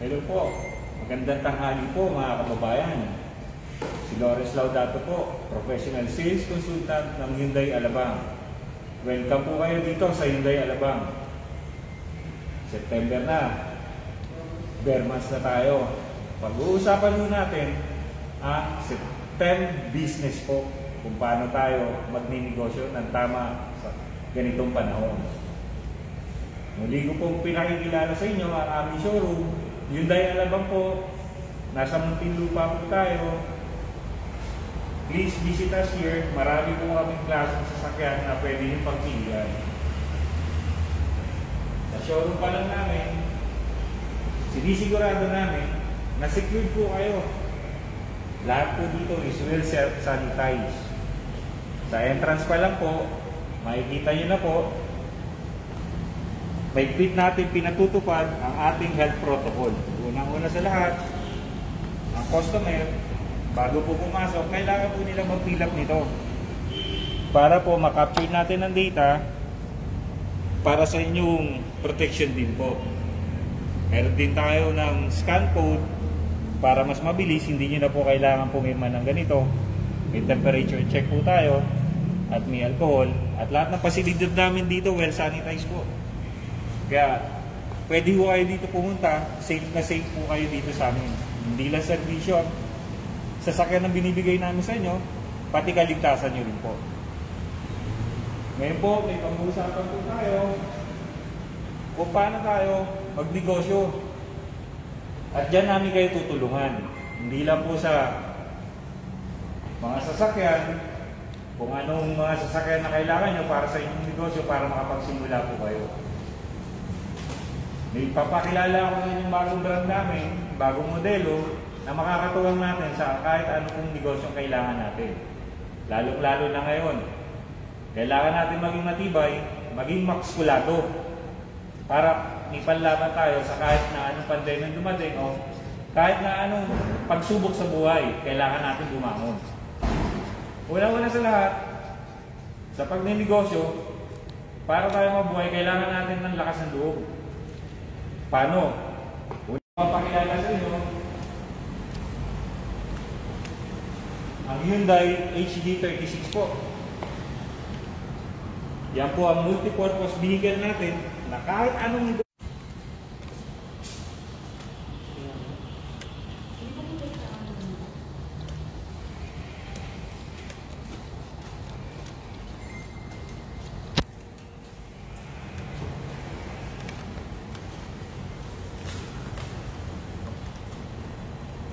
Hello po. Magandang tanghali po mga kababayan. Si Lawrence Laudato po, Professional Sales Consultant ng Hyundai Alabang. Welcome po kayo dito sa Hyundai Alabang. September na. Bare months na tayo. Pag-uusapan po natin ang September business po. Kung paano tayo magninegosyo ng tama sa ganitong panahon. Muli ko pong pinakikilala sa inyo ang aming showroom. Hyundai Alabang po, nasa Muntinlupa po tayo. Please visit us here. Marami po kaming klaseng sasakyan na pwede nyo pagpilian. Sa showroom pa lang namin, sinisigurado namin na secured po kayo. Lahat po dito is well sanitized. Sa entrance pa lang po, makikita nyo na po, may fit natin pinatutupad ang ating health protocol. Unang-una sa lahat, ang customer, bago po pumasok, kailangan po nila mag-fill up nito. Para po makapture natin ang data para sa inyong protection din po. Meron din tayo ng scan code para mas mabilis, hindi nyo na po kailangan pumirma ng ganito. May temperature check po tayo at may alcohol. At lahat ng pasilidad namin dito well sanitized po. Kaya, pwede po kayo dito pumunta, safe na safe po kayo dito sa amin. Hindi lang servisyo, sasakyan ang binibigay namin sa inyo, pati kaligtasan nyo rin po. Ngayon po, may pag-uusapan po tayo kung paano tayo magnegosyo. At dyan namin kayo tutulungan. Hindi lang po sa mga sasakyan, kung anong mga sasakyan na kailangan nyo para sa inyong negosyo para makapagsimula po kayo. May papakilala ako sa inyong bagong brand namin, bagong modelo, na makakatuwang natin sa kahit anong negosyong kailangan natin. Lalo-lalo na ngayon. Kailangan natin maging matibay, maging makskulado. Para ipanlaban tayo sa kahit na anong pandemya dumating o kahit na anong pagsubok sa buhay, kailangan natin bumangon. Una-una sa lahat, sa pagnenegosyo, para tayo mabuhay, kailangan natin ng lakas ng loob. Paano? Una mapakilala sa inyo ang Hyundai HD36 po. Yan po ang multi-purpose vehicle natin na kahit anong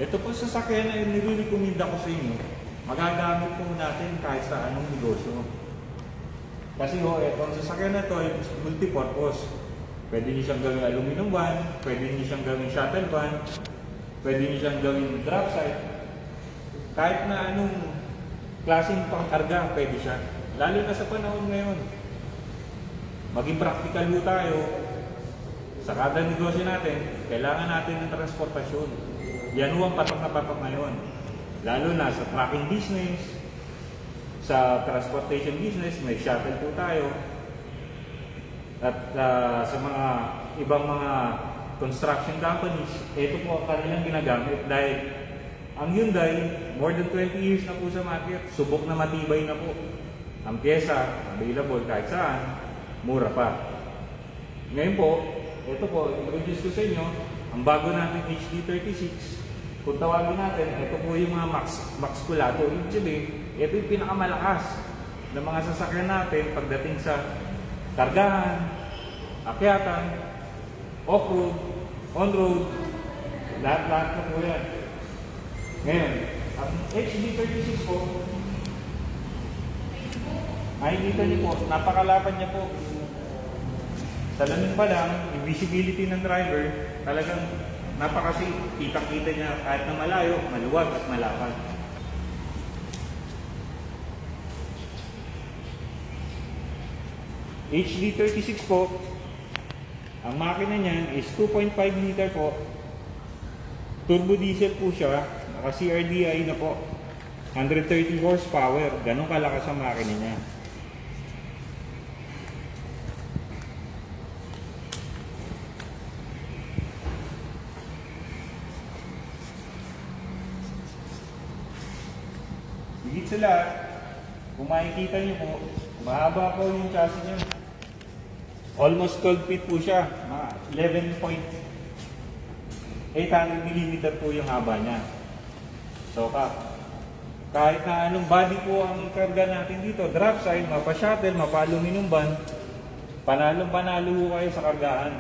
ito po sasakyan na nire-recommend ako sa inyo, magagamit po natin kahit sa anong negosyo. Kasi itong sasakyan na ito ay multi-purpose. Pwede nyo siyang gawing aluminum van, pwede nyo siyang gawing shuttle van, pwede nyo siyang gawing drop site. Kahit na anong klaseng pangkarga, pwede siya. Lalo na sa panahon ngayon. Maging practical po tayo. Sa kada negosyo natin, kailangan natin ng transportasyon. Yan ang patok na patok ngayon. Lalo na sa trucking business, sa transportation business, may shuttle po tayo. At sa mga ibang mga construction companies, ito po ang kanilang ginagamit. Dahil ang Hyundai, more than 20 years na po sa market, subok na matibay na po. Ang pyesa, available kahit saan, mura pa. Ngayon po, ito po, introduce ko sa inyo, ang bago natin HD36. Kung tawagin natin, ito po yung mga max-kulato. Ibig sabihin, ito yung pinakamalakas ng mga sasakyan natin pagdating sa kargahan, akyatan, off-road, on-road, lahat-lahat na po yan. Ngayon, ang HD36 po, makikita niyo po, napakalapan niya po. Sa lamin pa lang, yung visibility ng driver, talagang napakasi, kitang-kita niya kahit na malayo, maluwag at malapad. HD36 po, ang makina niyan is 2.5 liter po. Turbo diesel po siya, naka CRDI na po. 130 horsepower, ganun kalakas ang makina niya. sa lahat, kung makikita nyo po, mahaba po yung chassis nyo. Almost 12 feet po siya. 11.800mm po yung haba niya. So kahit na anong body po ang ikarga natin dito, drop side, mapa-shuttle, mapa-aluminum band, panalo po kayo sa kargaan.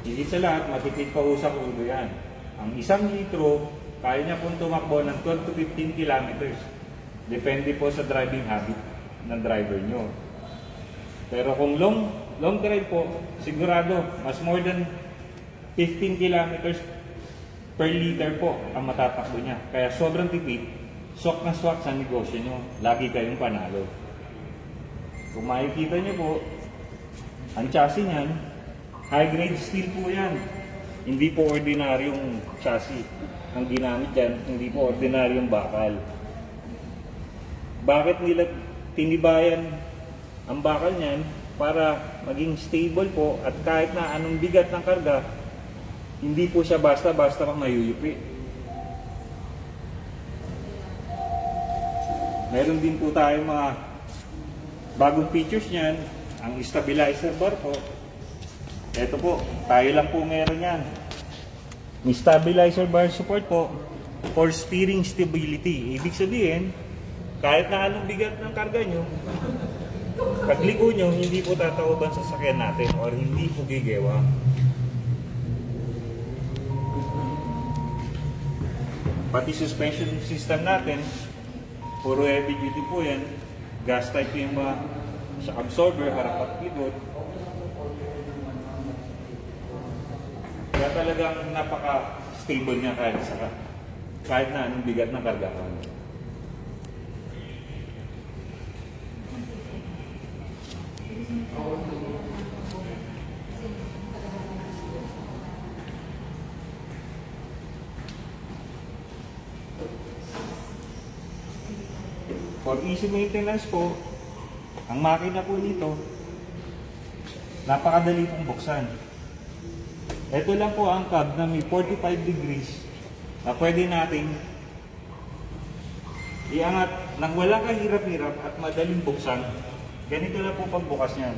Higit sa lahat, matipid pa usap ulo yan. Ang 1 litro, kaya niya pong tumakbo ng 12 to 15 kilometers. Depende po sa driving habit ng driver nyo. Pero kung long drive po, sigurado, mas more than 15 kilometers per liter po ang matatakbo niya. Kaya sobrang tipid, swak na swak sa negosyo nyo. Lagi kayong panalo. Kung makikita nyo po, ang chassis niyan, high grade steel po yan. Hindi po ordinaryong chassis ang ginamit dyan, hindi po ordinaryong bakal. Bakit nila tinibayan ang bakal niyan? Para maging stable po at kahit na anong bigat ng karga, hindi po siya basta-basta pang mayuyupi. Meron din po tayong mga bagong features niyan, ang stabilizer bar po. Ito po, tayo lang po meron yan. May stabilizer bar support po for steering stability. Ibig sabihin, kahit na anong bigat ng karga nyo, pagliko nyo, hindi po tataoban sa sasakyan natin or hindi po gigewa. Pati suspension system natin, puro heavy duty po yan. Gas type yung mga shock absorber, harap at likod. Kaya talagang napaka-stable niya kahit na anong bigat ng kargaan. For easy maintenance po, ang makina po nito, napakadali pong buksan. Ito lang po ang cab na may 45 degrees na pwede nating iangat nang walang kahirap-hirap at madaling buksan. Ganito lang po pagbukas niyan.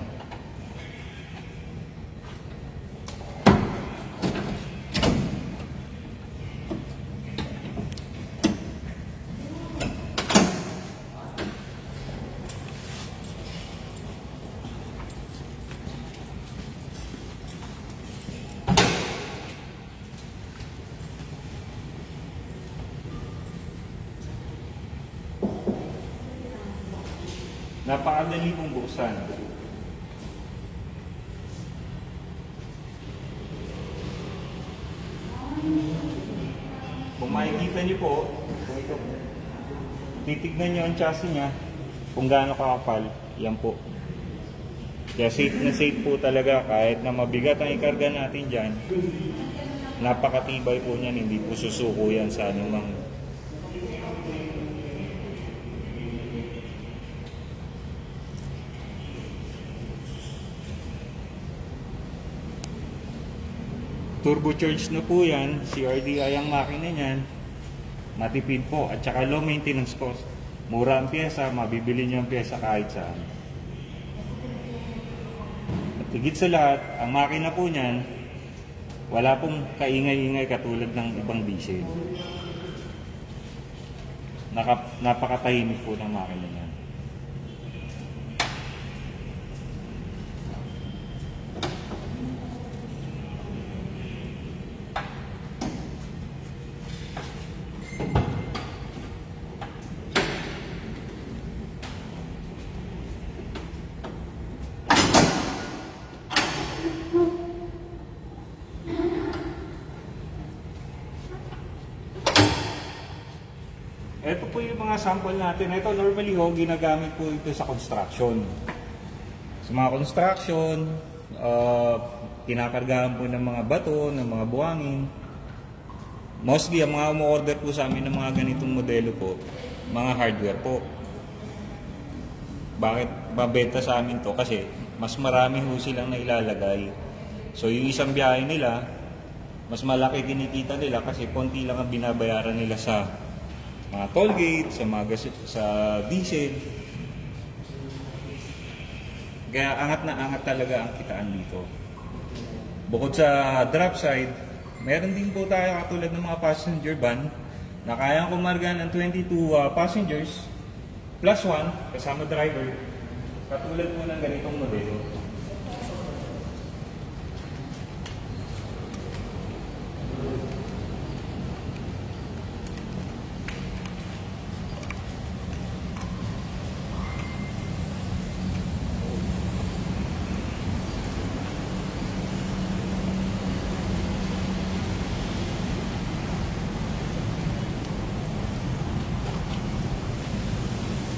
Napakadali pong buksan. Kung makikita niyo po, titignan niyo ang chassis niya kung gaano kakapal, yan po. Kaya safe na safe po talaga kahit na mabigat ang ikarga natin dyan. Napakatibay po niyan, hindi po susuko yan sa anumang turbocharged na po yan, CRDI ang makina niyan, matipid po at saka low maintenance cost. Mura ang pyesa, mabibili niyo ang pyesa kahit saan. At higit sa lahat, ang makina po niyan, wala pong kaingay-ingay katulad ng ibang diesel. Napakatahimik po ng makina niyan. Ito po yung mga sample natin. Ito normally ho, ginagamit po ito sa construction. Sa mga construction, kinakargahan po ng mga bato, ng mga buhangin. Mostly, ang mga umu-order po sa amin ng mga ganitong modelo po, mga hardware po. Bakit mabenta sa amin to? Kasi mas marami ho silang nailalagay. So yung isang biyahe nila, mas malaki kinikita nila kasi konti lang ang binabayaran nila sa mga toll gate, sa mga sa diesel. Kaya angat na angat talaga ang kitaan dito. Bukod sa drop side, meron din po tayo katulad ng mga passenger van na kayang kumarga ng 22 passengers plus 1 kasama driver. Katulad po ng ganitong modelo.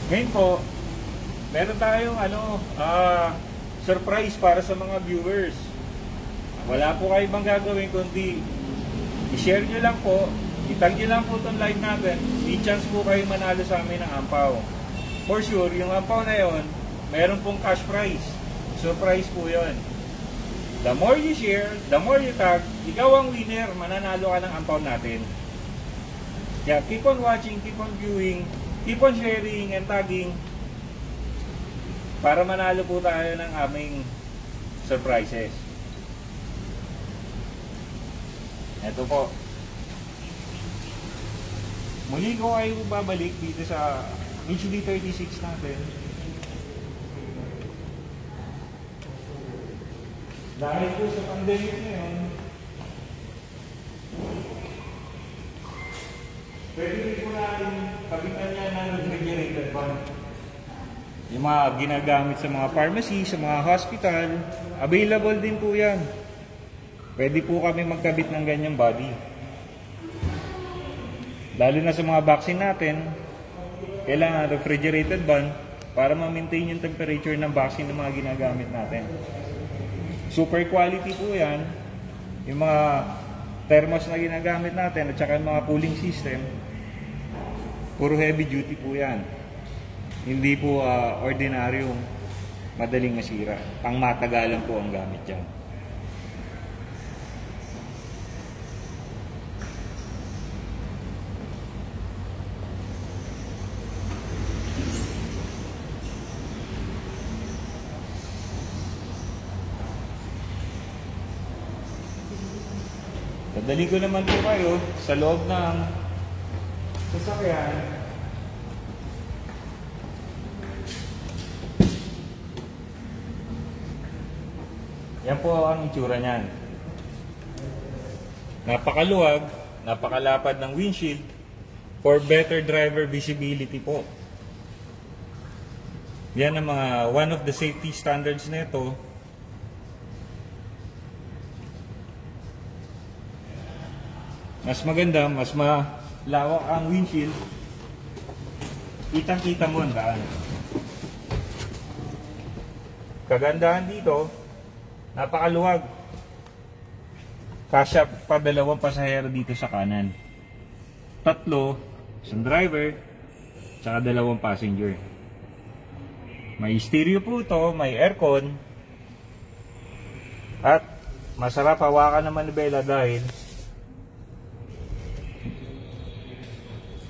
Ngayon po, meron tayong surprise para sa mga viewers. Wala po kayo bang gagawin kundi i-share nyo lang po, itag nyo lang po itong live natin, may chance po kayo manalo sa amin ng ampaw. For sure, yung ampaw na yon, meron pong cash prize. Surprise po yon. The more you share, the more you tag, ikaw ang winner, mananalo ka ng ampaw natin. Kaya keep on watching, keep on viewing, keep on sharing and tagging para manalo po tayo ng aming surprises. Ito po. Muli ko kayo babalik dito sa HD36 natin. Dahil po sa pandemic ngayon, pwede po natin kapitan niya ng refrigerated van. Yung mga ginagamit sa mga pharmacy, sa mga hospital, available din po yan. Pwede po kami magkabit ng ganyang body. Lalo na sa mga vaccine natin, kailangan refrigerated van para ma-maintain yung temperature ng vaccine na mga ginagamit natin. Super quality po yan. Yung mga thermos na ginagamit natin at saka mga cooling system, puro heavy duty po yan. Hindi po ordinaryong madaling masira. Pang matagalan po ang gamit dyan. Dadali ko naman po kayo sa loob ng sasakyan. Yan po ang itsura niyan. Napakaluwag, napakalapad ng windshield for better driver visibility po. Yan ang mga one of the safety standards nito. Mas maganda, mas malawak ang windshield. Kitang-kita mo ang daan. Kagandahan dito, napakaluwag. Kasya pa dalawang pasahero dito sa kanan. 3, isang driver, tsaka 2 passenger. May stereo po ito, may aircon. At masarap hawakan ng manibela dahil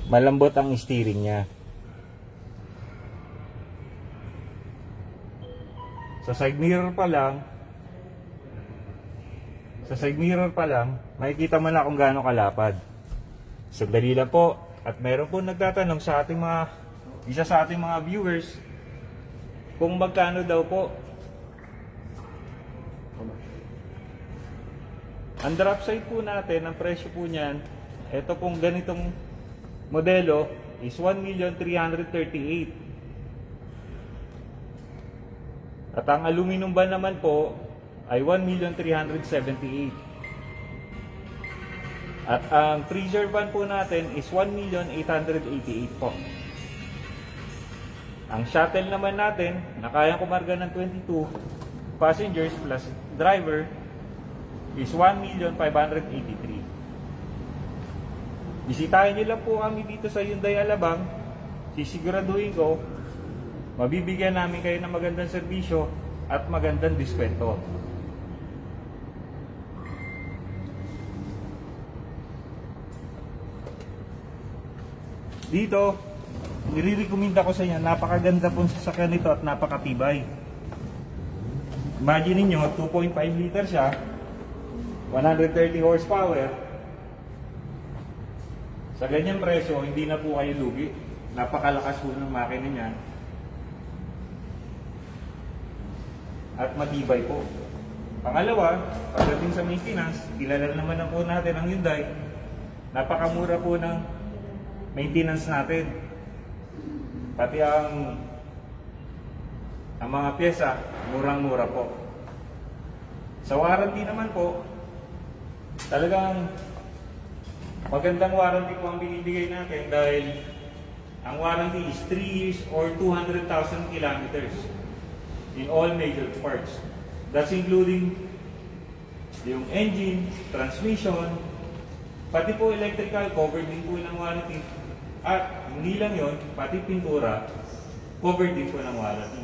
malambot ang steering niya. Sa side mirror pa lang, makikita mo na kung gaano kalapad. Sandali lang po. At meron po nagtatanong sa ating isa sa ating mga viewers kung magkano daw po. Ang drop side po natin, ang presyo po niyan, ito pong ganitong modelo is 1,338,000. At ang aluminum ban naman po ay 1,378,000. At ang freezer van po natin is 1,888,000 po. Ang shuttle naman natin na kayang kumarga ng 22 passengers plus driver is 1,583,000. Bisitahin nyo lang po kami dito sa Hyundai Alabang. Sisiguraduhin ko, mabibigyan namin kayo ng magandang serbisyo at magandang diskwento. Dito, nire-recommenda ko sa inyo, napakaganda pong sasakyan nito at napakatibay. Imagine niyo 2.5 liter siya, 130 horsepower. Sa ganyang presyo, hindi na po kayo lugi. Napakalakas po ng makina niyan. At matibay po. Pangalawa, pagdating sa maintenance, kilala naman na po natin ang Hyundai. Napakamura po ng maintenance natin. Pati ang mga pyesa, murang-mura po. Sa warranty naman po, talagang magandang warranty po ang binibigay natin dahil ang warranty is 3 years or 200,000 kilometers in all major parts. That's including yung engine, transmission, pati po electrical, covered din po ng warranty. At hindi lang yon, pati pintura, covered din po ng warranty.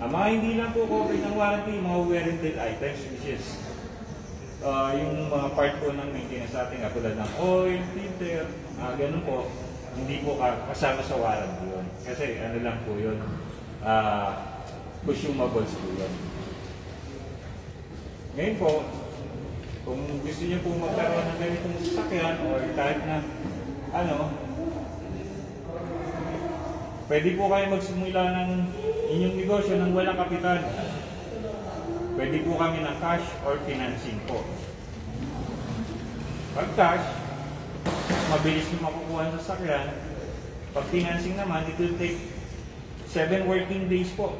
Ang mga hindi lang po covered ng warranty, mga wear and tear items, which is yung mga part po ng maintenance natin, katulad ng oil, filter, ganun po, hindi po kasama sa warranty yun. Kasi ano lang po yun, consumables po yun. Ngayon po, kung gusto niyo po magkaroon ng ganitong sasakyan or kahit na pwede po kayo magsimula ng inyong negosyo ng walang kapital. Pwede po kami ng cash or financing po. Pag cash, mabilis nyo makukuha sa sasakyan. Pag financing naman, it will take 7 working days po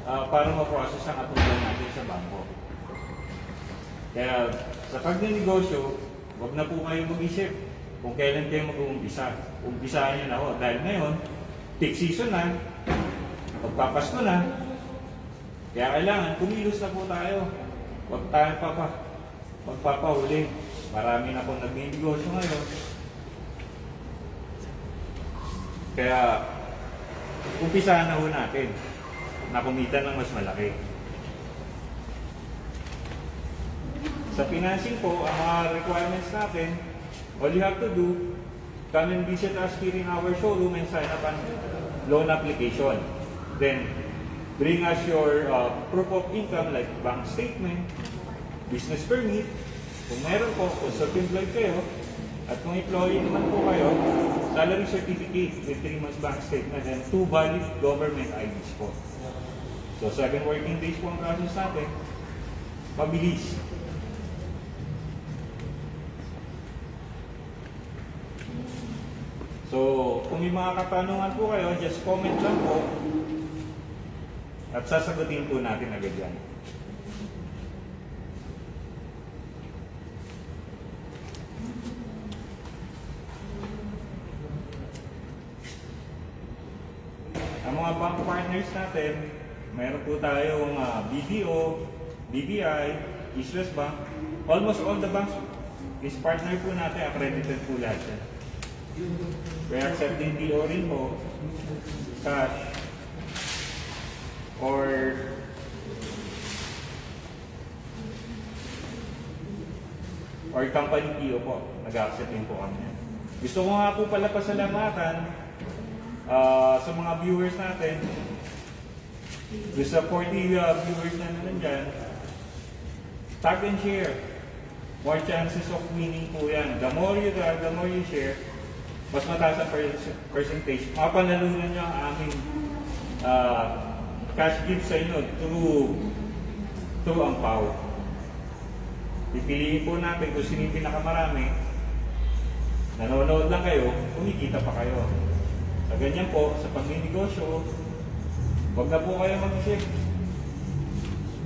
para ma-process ang approval natin sa bangko. Kaya sa pagnenegosyo, huwag na po kayo mag-isip kung kailan kayo mag-uumpisa. Umpisahan nyo na ho. Dahil ngayon, peak season na, magpapasko na, kaya kailangan kumilos na po tayo. Huwag tayo magpapahuli. Marami na pong nag-negosyo ngayon. Kaya umpisahan na ho natin na kumita ng mas malaki. Sa financing po, ang mga requirements natin, all you have to do, come and visit us here in our showroom and sign up an loan application. Then, bring us your proof of income like bank statement, business permit. Kung meron po, kung self-employed kayo, at kung employee naman po kayo, salary certificate with 3 months bank statement and 2 valid government IDs po. So, 7 working days po ang process natin. Mabilis. So, kung may mga katanungan po kayo, just comment lang po at sasagutin po natin agad yan. Ang mga bank partners natin, mayroon po tayong BDO, BBI, East West Bank. Almost all the banks is partner po natin, accredited po lahat yan. We accept DO rin po, cash, or company PO po, nag-accept din po kami. Gusto ko nga po pala pasalamatan sa mga viewers natin, sa 40 viewers na nandyan, tag and share. More chances of winning po yan. The more you tag, the more you share, mas mataas ang percentage. Mapanalunan nyo ang aming cash gift sa inyo through ang PAW. Pipiliin po natin kung sino yung pinakamarami. Nanonood lang kayo, kumikita pa kayo. Sa ganyan po, sa pagninegosyo, huwag na po kayo mag-isip.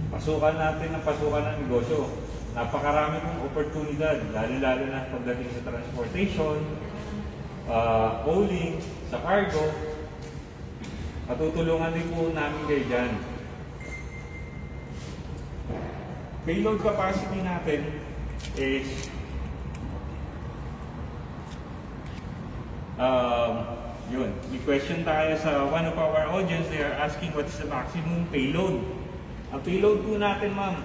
Pasukan natin ang pasukan ng negosyo. Napakarami pong oportunidad, lalo-lalo na pagdating sa transportation, hauling, sa cargo. Matutulungan din po namin kayo dyan. Payload capacity natin is yun. May question tayo sa one of our audience. They are asking what is the maximum payload. Ang payload po natin, ma'am,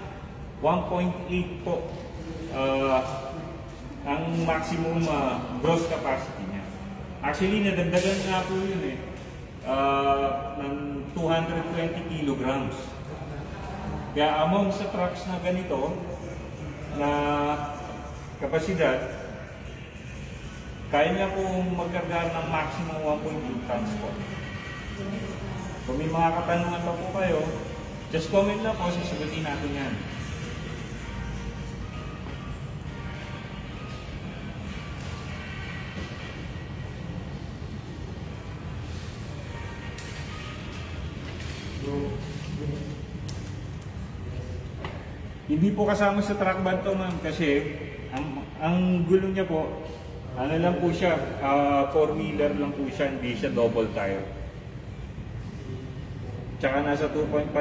1.8 po. Ang maximum gross capacity niya. Actually, nadagdagan nga po yun eh. Ng 220 kilograms. Kaya among sa trucks na ganito, na kapasidad, kaya niya pong magkarga ng maximum 1.2 tons po. Kung may mga katanungan pa po kayo, just comment lang po, sasagutin natin yan. Hindi po kasama sa truck van to, ma'am, kasi ang gulo niya po, ano lang po siya, 4-wheeler lang po siya, hindi siya double tire. Tsaka nasa 2.5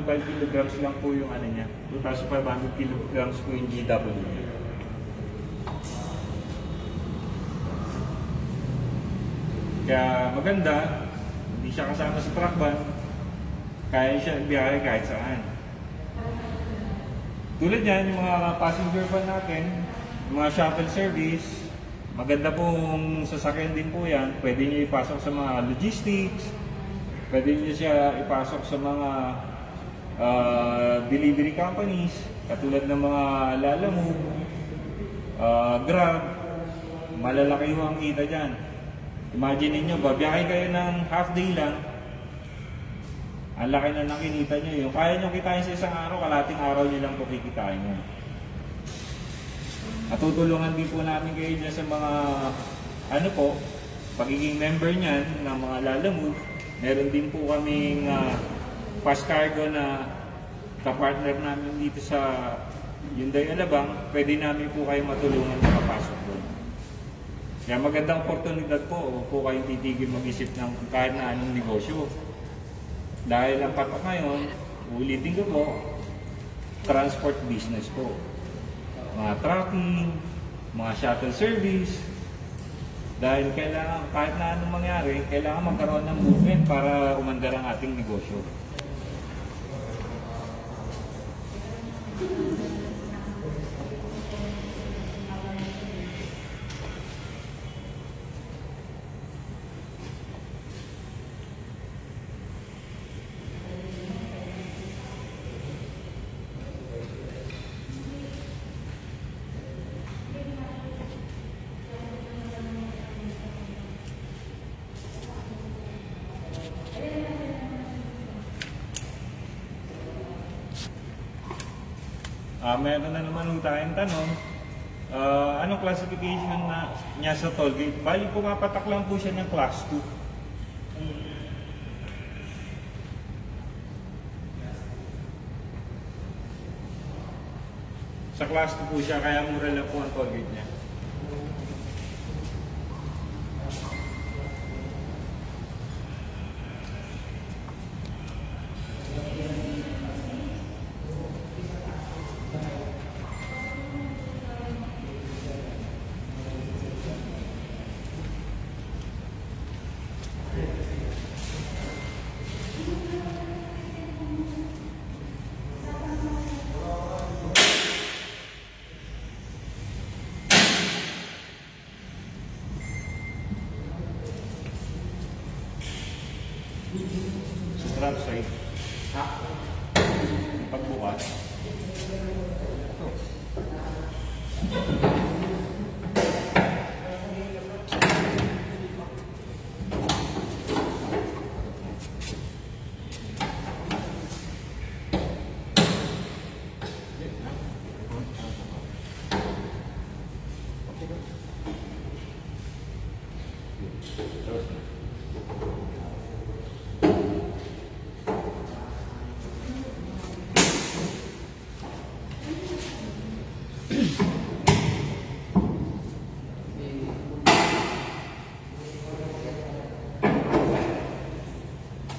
kilograms lang po yung ano niya, 2,500 kilograms po yung GW niya. Kaya maganda, hindi siya kasama sa truck van, kaya siya biyahe kahit saan. Tulad yan, yung mga passenger van natin, yung mga shuttle service, maganda pong sasakyan din po yan. Pwede nyo ipasok sa mga logistics, pwede nyo siya ipasok sa mga delivery companies, katulad ng mga Lalamove, Grab, malalaki ho ang kita dyan. Imagine niyo, babiyahe kayo ng half day lang, ang laki na nakinita nyo. Yung kaya nyo kitain sa isang araw, kalating araw nyo lang po kikitain nyo. At tutulungan din po namin kayo dyan sa mga, ano po, pagiging member nyan ng mga Lalamove. Meron din po kaming fast cargo na kapartner namin dito sa Hyundai Alabang. Pwede namin po kayo matulungan makapasok doon. Kaya magandang oportunidad po kayong titigil mag-isip ng kahit na anong negosyo. Dahil ang patok ngayon, ulitin ko po, transport business po. Mga trucking, mga shuttle service. Dahil kailangan, kahit na anong mangyari, kailangan magkaroon ng movement para umandar ang ating negosyo. Meron na naman tayong tanong, anong classification niya sa toll gate? Bali pumapatak lang po siya ng class 2. Sa class 2 po siya, kaya mura lang po ang toll gate niya. Drop side. Pagbukas.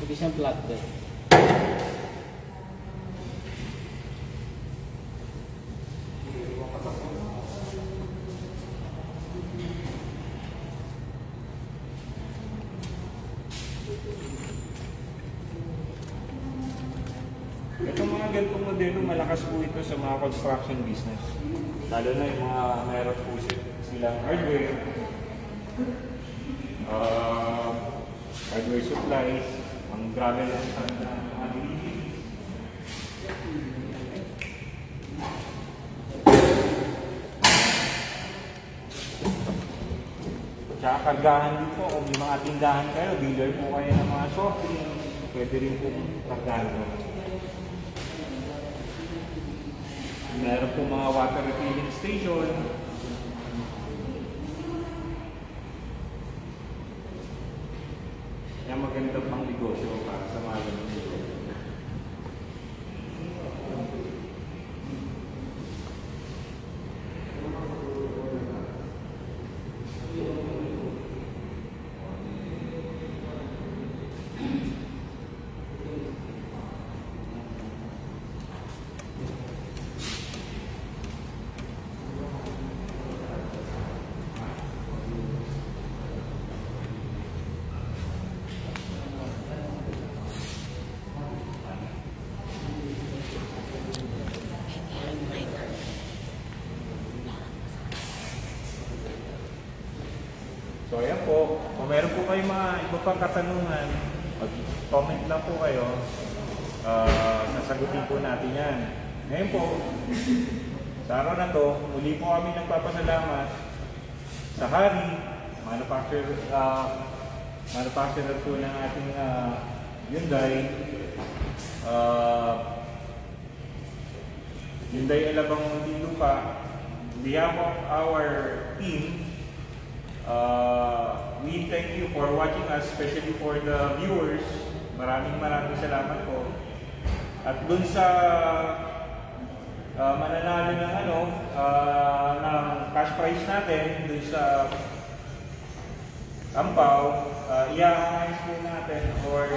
Pwede siyang flatbed. Itong mga ganitong modelo, malakas po ito sa mga construction business. Lalo na yung mga meron po silang hardware. Hardware supplies, ang grabe lang sa mga delivery. Tsaka kargahan din po, kung may mga tindahan kayo, dealer po kayo ng mga soft drinks, pwede rin po kargahan mo. Meron po mga water refilling station. Yan maganda pang negosyo para sa mga ganun negosyo. So ayan po, kung meron po kayo mga iba pang katanungan, mag-comment lang po kayo, sasagutin po natin yan. Ngayon po, sa araw na to, muli po kami nagpapasalamat sa Hari, manufacturer po ng ating Hyundai. Hyundai Alabang Muntinlupa. On behalf of our team, we thank you for watching us, especially for the viewers. Maraming salamat po. At dun sa mananalo ng ng cash prize natin dun sa Ampaw, i-analyze po natin or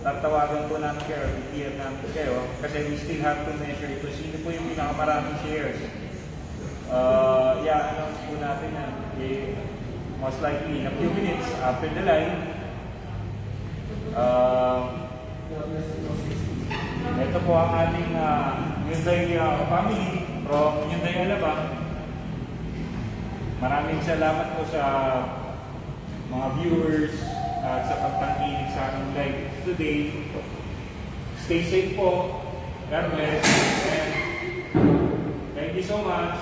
tatawagan po namin kayo, i-PM namin kayo kasi we still have to measure ito. Sino po yung pinakamaraming shares? I-announce po natin na most likely in a few minutes after the live. Ito po ang ating Hyundai family from Hyundai Alabang. Maraming salamat po sa mga viewers at sa pagtangkilik sa aming live today. Stay safe po. God bless. And thank you so much.